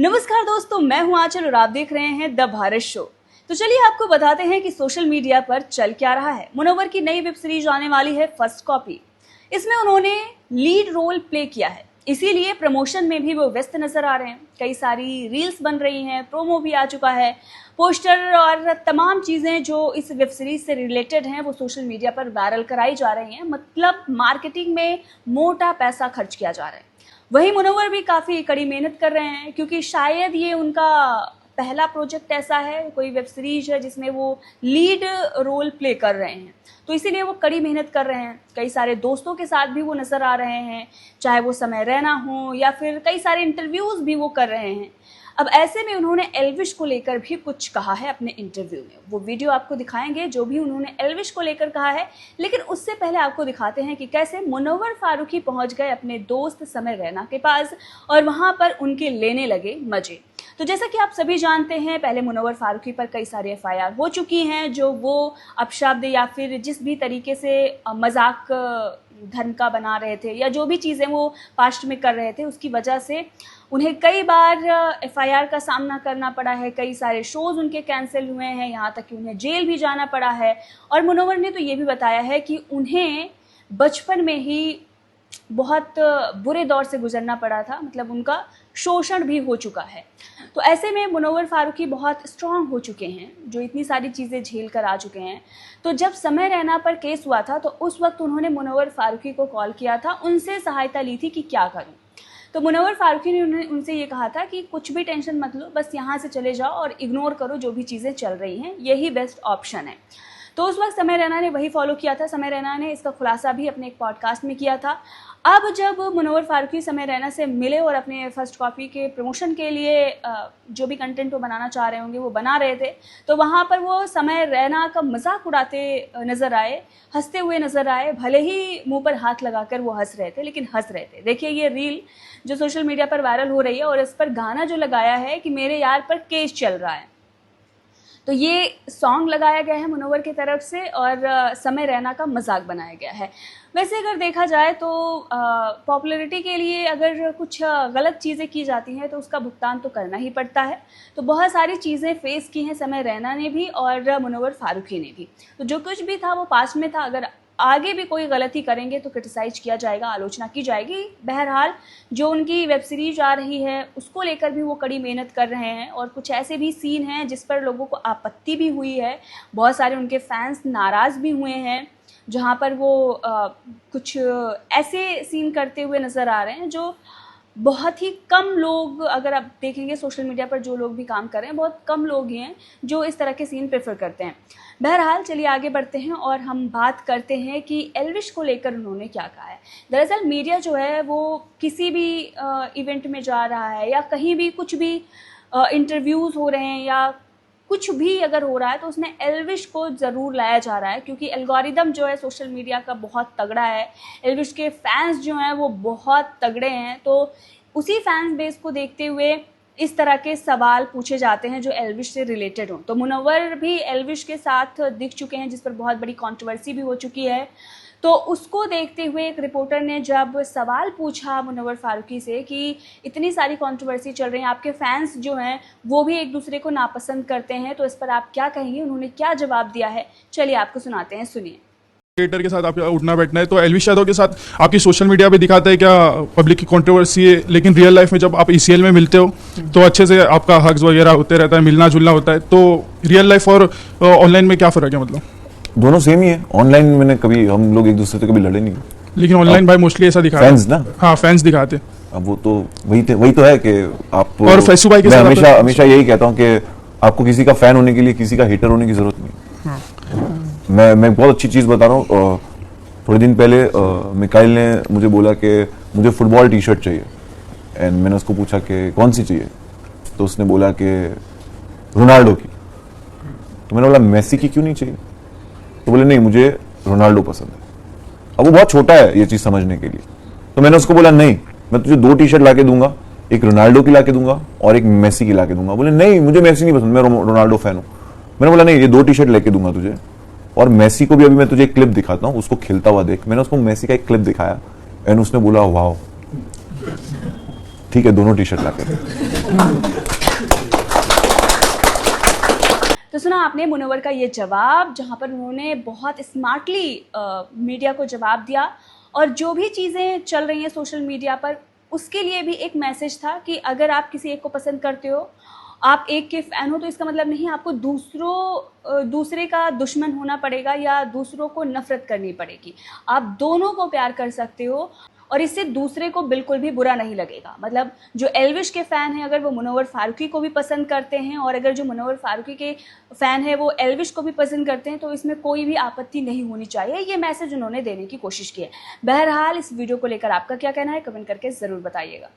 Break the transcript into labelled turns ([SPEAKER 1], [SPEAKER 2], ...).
[SPEAKER 1] नमस्कार दोस्तों, मैं हूं आंचल और आप देख रहे हैं द भारत शो। तो चलिए आपको बताते हैं कि सोशल मीडिया पर चल क्या रहा है। मुनव्वर की नई वेब सीरीज आने वाली है फर्स्ट कॉपी। इसमें उन्होंने लीड रोल प्ले किया है, इसीलिए प्रमोशन में भी वो व्यस्त नजर आ रहे हैं। कई सारी रील्स बन रही हैं, प्रोमो भी आ चुका है, पोस्टर और तमाम चीज़ें जो इस वेब सीरीज से रिलेटेड हैं वो सोशल मीडिया पर वायरल कराई जा रही हैं। मतलब मार्केटिंग में मोटा पैसा खर्च किया जा रहा है। वहीं मुनव्वर भी काफ़ी कड़ी मेहनत कर रहे हैं, क्योंकि शायद ये उनका पहला प्रोजेक्ट ऐसा है, कोई वेब सीरीज है जिसमें वो लीड रोल प्ले कर रहे हैं, तो इसीलिए वो कड़ी मेहनत कर रहे हैं। कई सारे दोस्तों के साथ भी वो नज़र आ रहे हैं, चाहे वो समय रैना हो या फिर कई सारे इंटरव्यूज़ भी वो कर रहे हैं। अब ऐसे में उन्होंने एल्विश को लेकर भी कुछ कहा है अपने इंटरव्यू में। वो वीडियो आपको दिखाएंगे जो भी उन्होंने एल्विश को लेकर कहा है, लेकिन उससे पहले आपको दिखाते हैं कि कैसे मुनव्वर फारूकी पहुंच गए अपने दोस्त समय रैना के पास और वहां पर उनके लेने लगे मजे। तो जैसा कि आप सभी जानते हैं, पहले मुनव्वर फारूकी पर कई सारी FIR हो चुकी हैं, जो वो अपशब्द या फिर जिस भी तरीके से मजाक धर्म का बना रहे थे या जो भी चीज़ें वो पास्ट में कर रहे थे, उसकी वजह से उन्हें कई बार FIR का सामना करना पड़ा है। कई सारे शोज़ उनके कैंसिल हुए हैं, यहाँ तक कि उन्हें जेल भी जाना पड़ा है। और मुनव्वर ने तो ये भी बताया है कि उन्हें बचपन में ही बहुत बुरे दौर से गुजरना पड़ा था, मतलब उनका शोषण भी हो चुका है। तो ऐसे में मुनव्वर फारूकी बहुत स्ट्रांग हो चुके हैं, जो इतनी सारी चीज़ें झेल कर आ चुके हैं। तो जब समय रैना पर केस हुआ था तो उस वक्त उन्होंने मुनव्वर फारूकी को कॉल किया था, उनसे सहायता ली थी कि क्या करूं। तो मुनव्वर फारूकी ने उनसे ये कहा था कि कुछ भी टेंशन मत लो, बस यहाँ से चले जाओ और इग्नोर करो जो भी चीज़ें चल रही हैं, यही बेस्ट ऑप्शन है। तो उस वक्त समय रैना ने वही फॉलो किया था। समय रैना ने इसका खुलासा भी अपने एक पॉडकास्ट में किया था। अब जब मुनव्वर फारूकी समय रैना से मिले और अपने फर्स्ट कॉपी के प्रमोशन के लिए जो भी कंटेंट वो बनाना चाह रहे होंगे वो बना रहे थे, तो वहाँ पर वो समय रैना का मजाक उड़ाते नज़र आए, हंसते हुए नज़र आए। भले ही मुंह पर हाथ लगाकर वो हंस रहे थे, लेकिन हंस रहे थे। देखिए ये रील जो सोशल मीडिया पर वायरल हो रही है और इस पर गाना जो लगाया है कि मेरे यार पर केस चल रहा है, तो ये सॉन्ग लगाया गया है मुनव्वर की तरफ से और समय रैना का मजाक बनाया गया है। वैसे अगर देखा जाए तो पॉपुलैरिटी के लिए अगर कुछ गलत चीज़ें की जाती हैं तो उसका भुगतान तो करना ही पड़ता है। तो बहुत सारी चीज़ें फेस की हैं समय रैना ने भी और मुनव्वर फारूकी ने भी। तो जो कुछ भी था वो पास्ट में था, अगर आगे भी कोई गलती करेंगे तो क्रिटिसाइज किया जाएगा, आलोचना की जाएगी। बहरहाल जो उनकी वेब सीरीज आ रही है उसको लेकर भी वो कड़ी मेहनत कर रहे हैं और कुछ ऐसे भी सीन हैं जिस पर लोगों को आपत्ति भी हुई है, बहुत सारे उनके फैंस नाराज़ भी हुए हैं, जहाँ पर वो कुछ ऐसे सीन करते हुए नज़र आ रहे हैं जो बहुत ही कम लोग, अगर आप देखेंगे सोशल मीडिया पर जो लोग भी काम कर रहे हैं, बहुत कम लोग ही हैं जो इस तरह के सीन प्रेफर करते हैं। बहरहाल चलिए आगे बढ़ते हैं और हम बात करते हैं कि एल्विश को लेकर उन्होंने क्या कहा है। दरअसल मीडिया जो है वो किसी भी इवेंट में जा रहा है या कहीं भी कुछ भी इंटरव्यूज़ हो रहे हैं या कुछ भी अगर हो रहा है तो उसमें एल्विश को ज़रूर लाया जा रहा है, क्योंकि एल्गोरिदम जो है सोशल मीडिया का बहुत तगड़ा है। एल्विश के फैंस जो हैं वो बहुत तगड़े हैं, तो उसी फैंस बेस को देखते हुए इस तरह के सवाल पूछे जाते हैं जो एल्विश से रिलेटेड हों। तो मुनव्वर भी एल्विश के साथ दिख चुके हैं, जिस पर बहुत बड़ी कंट्रोवर्सी भी हो चुकी है। तो उसको देखते हुए एक रिपोर्टर ने जब सवाल पूछा मुनव्वर फारूकी से कि इतनी सारी कंट्रोवर्सी चल रही है, आपके फैंस जो हैं वो भी एक दूसरे को नापसंद करते हैं, तो इस पर आप क्या कहेंगे, उन्होंने क्या जवाब दिया है, चलिए आपको सुनाते हैं, सुनिए।
[SPEAKER 2] क्रिएटर के साथ आपका उठना बैठना है, तो एल्विश यादव के साथ आपकी सोशल मीडिया पे दिखाता है क्या पब्लिक की कंट्रोवर्सी है, लेकिन रियल लाइफ में जब आप ECL में मिलते हो तो अच्छे से आपका हग्स वगैरह होते रहता है, मिलना जुलना होता है। तो रियल लाइफ और ऑनलाइन में क्या फ़र्क है? मतलब
[SPEAKER 3] दोनों सेम ही है। ऑनलाइन मैंने कभी, हम लोग एक दूसरे से कभी लड़े नहीं,
[SPEAKER 2] लेकिन ऑनलाइन भाई मोस्टली ऐसा दिखा
[SPEAKER 3] फैंस ना,
[SPEAKER 2] हाँ फैंस दिखाते।
[SPEAKER 3] अब वो तो वही तो है कि आप,
[SPEAKER 2] और फैसू भाई के साथ
[SPEAKER 3] हमेशा यही कहता हूँ कि आपको किसी का फैन होने के लिए किसी का हेटर होने की जरूरत नहीं। मैं बहुत अच्छी चीज बता रहा हूँ। थोड़े दिन पहले मिकाइल ने मुझे बोला कि मुझे फुटबॉल टी-शर्ट चाहिए, एंड मैंने उसको पूछा कि कौन सी चाहिए, तो उसने बोला कि रोनाल्डो की। तो मैंने बोला मेसी की क्यों नहीं चाहिए? तो बोले नहीं, मुझे रोनाल्डो पसंद है। अब वो बहुत छोटा है ये चीज समझने के लिए, तो मैंने उसको बोला नहीं, मैं तुझे 2 टी-शर्ट लाके दूंगा, एक रोनाल्डो की लाके दूंगा और एक मेसी की लाके दूंगा। बोले नहीं, मुझे मेसी नहीं पसंद, मैं रोनाल्डो फैन हूं। मैंने बोला नहीं, ये 2 टी-शर्ट लेके दूंगा तुझे, और मेसी को भी अभी मैं तुझे एक क्लिप दिखाता हूँ, उसको खेलता हुआ देख। मैंने उसको मेसी का एक क्लिप दिखाया एंड उसने बोला वाह, ठीक है, दोनों टी-शर्ट लाके।
[SPEAKER 1] तो सुना आपने मुनव्वर का ये जवाब, जहां पर उन्होंने बहुत स्मार्टली मीडिया को जवाब दिया, और जो भी चीज़ें चल रही हैं सोशल मीडिया पर उसके लिए भी एक मैसेज था कि अगर आप किसी एक को पसंद करते हो, आप एक के फ़ैन हो, तो इसका मतलब नहीं आपको दूसरे का दुश्मन होना पड़ेगा या दूसरों को नफ़रत करनी पड़ेगी। आप दोनों को प्यार कर सकते हो और इससे दूसरे को बिल्कुल भी बुरा नहीं लगेगा। मतलब जो एल्विश के फ़ैन हैं, अगर वो मुनव्वर फ़ारूकी को भी पसंद करते हैं, और अगर जो मुनव्वर फ़ारूकी के फ़ैन हैं वो एल्विश को भी पसंद करते हैं, तो इसमें कोई भी आपत्ति नहीं होनी चाहिए। ये मैसेज उन्होंने देने की कोशिश की है। बहरहाल इस वीडियो को लेकर आपका क्या कहना है, कमेंट करके ज़रूर बताइएगा।